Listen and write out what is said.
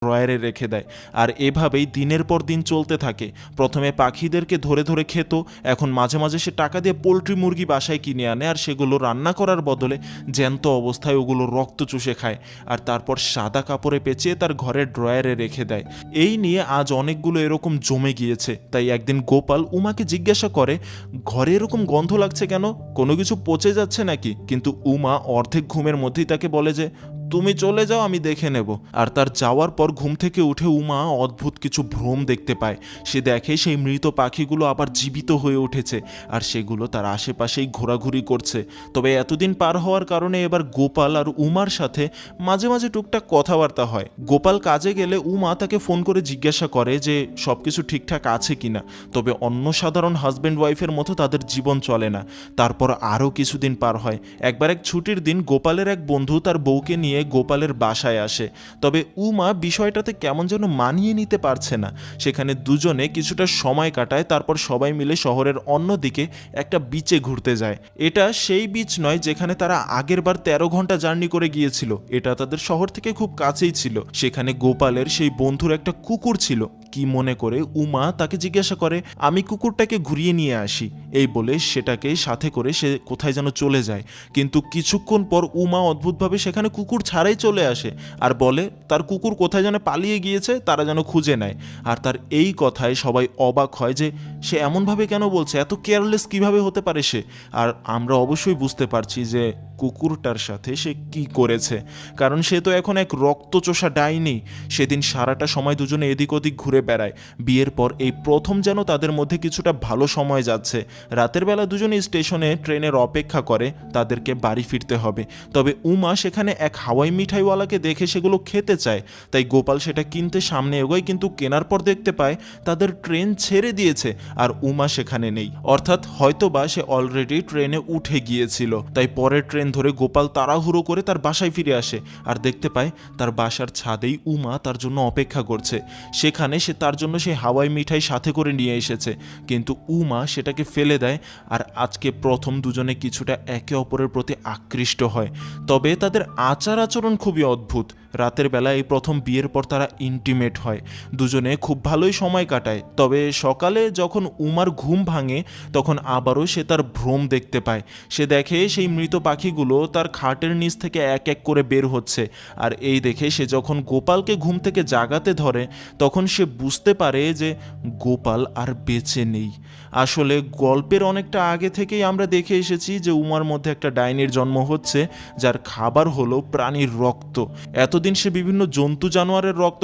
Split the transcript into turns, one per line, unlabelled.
ড্রয়ারে রেখে দেয়। আর এভাবেই দিনের পর দিন চলতে থাকে। প্রথমে পাখিদেরকে ধরে ধরে খেত, এখন মাঝে মাঝে সে টাকা দিয়ে পোলট্রি মুরগি বাসায় কিনে আনে আর সেগুলো রান্না করার বদলে জ্যান্ত অবস্থায় ওগুলো রক্ত চুষে খায়, আর তারপর সাদা কাপড়ে পেঁচিয়ে তার ঘরের ড্রয়ারে রেখে দেয়। এই নিয়ে আজ অনেকগুলো এরকম জমে গিয়েছে। তাই একদিন গোপাল উমাকে জিজ্ঞাসা করে, ঘরে এরকম গন্ধ লাগছে কেন, কোনো কিছু পচে যাচ্ছে নাকি? কিন্তু উমা অর্ধেক ঘুমের মধ্যেই তাকে বলে যে, তুমি চলে যাও, আমি দেখে নেব। আর তার যাওয়ার পর ঘুম থেকে উঠে উমা অদ্ভুত কিছু ভ্রম দেখতে পায়। সে দেখে সেই মৃত পাখিগুলো আবার জীবিত হয়ে উঠেছে আর সেগুলো তার আশেপাশেই ঘোরাঘুরি করছে। তবে এতদিন পার হওয়ার কারণে এবার গোপাল আর উমার সাথে মাঝে মাঝে টুকটাক কথাবার্তা হয়। গোপাল কাজে গেলে উমা তাকে ফোন করে জিজ্ঞাসা করে যে সবকিছু ঠিকঠাক আছে কিনা। তবে অন্য সাধারণ হাজব্যান্ড ওয়াইফের মতো তাদের জীবন চলে না। তারপর আরও কিছুদিন পার হয়। একবার এক ছুটির দিন গোপালের এক বন্ধু তার বউকে নিয়ে গোপালের বাসায় আসে। তবে উমা বিষয়টাতে কেমন যেন মানিয়ে নিতে পারছে না। সেখানে দুজনে কিছুটা সময় কাটায়, তারপর সবাই মিলে শহরের অন্যদিকে একটা বিচে ঘুরতে যায়। এটা সেই বিচ নয় যেখানে তারা আগের বার 13 ঘন্টা জার্নি করে গিয়েছিল, এটা তাদের শহর থেকে খুব কাছেই ছিল। সেখানে গোপালের সেই বন্ধুর একটা কুকুর ছিল। কি মনে করে উমা তাকে জিজ্ঞাসা করে, আমি কুকুরটাকে ঘুরিয়ে নিয়ে আসি। এই বলে সেটাকে সাথে করে সে কোথায় যেন চলে যায়। কিন্তু কিছুক্ষণ পর উমা অদ্ভুতভাবে সেখানে কুকুর ছাড়াই চলে আসে আর বলে তার কুকুর কোথায় যেন পালিয়ে গিয়েছে, তারা যেন খুঁজে নেয়। আর তার এই কথায় সবাই অবাক হয় যে সে এমনভাবে কেন বলছে, এত কেয়ারলেস কিভাবে হতে পারে সে। আর আমরা অবশ্যই বুঝতে পারছি যে কুকুরটার সাথে সে কি করেছে, কারণ সে তো এখন এক রক্তচোষা ডাইনি। সেদিন সারাটা সময় দুজনে এদিক ওদিক ঘুরে বেড়ায়। বিয়ের পর এই প্রথম যেন তাদের মধ্যে কিছুটা ভালো সময় যাচ্ছে। রাতের বেলা দুজনে স্টেশনে ট্রেনের অপেক্ষা করে, তাদেরকে বাড়ি ফিরতে হবে। তবে উমা সেখানে এক হাওয়াই মিঠাইওয়ালাকে দেখে সেগুলো খেতে চায়। তাই গোপাল সেটা কিনতে সামনে এগোয়, কিন্তু কেনার পর দেখতে পায় তাদের ট্রেন ছেড়ে দিয়েছে আর উমা সেখানে নেই। অর্থাৎ হয়তোবা সে অলরেডি ট্রেনে উঠে গিয়েছিল। তাই পরের ট্রেন ধরে গোপাল তাড়াহুড়ো করে তার বাসায় ফিরে আসে আর দেখতে পায় তার বাসার ছাদেই উমা তার জন্য অপেক্ষা করছে। সেখানে সে তার জন্য সেই হাওয়াই মিঠাই সাথে করে নিয়ে এসেছে, কিন্তু উমা সেটাকে ফেলে দেয়। আর আজকে প্রথম দুজনে কিছুটা একে অপরের প্রতি আকৃষ্ট হয়। তবে তাদের আচার আচরণ খুবই অদ্ভুত। রাতের বেলা এই প্রথম বিয়ের পর তারা ইন্টিমেট হয়, দুজনে খুব ভালোই সময় কাটায়। তবে সকালে যখন উমার ঘুম ভাঙে তখন আবারও সে তার ভ্রম দেখতে পায়। সে দেখে সেই মৃত পাখিগুলো তার খাটের নিচ থেকে এক এক করে বের হচ্ছে। আর এই দেখে সে যখন গোপালকে ঘুম থেকে জাগাতে ধরে তখন সে বুঝতে পারে যে গোপাল আর বেঁচে নেই। আসলে গল্পের অনেকটা আগে থেকেই আমরা দেখে এসেছি যে উমার মধ্যে একটা ডাইনির জন্ম হচ্ছে, যার খাবার হলো প্রাণীর রক্ত। এতদিন সে বিভিন্ন জন্তু জানোয়ারের রক্ত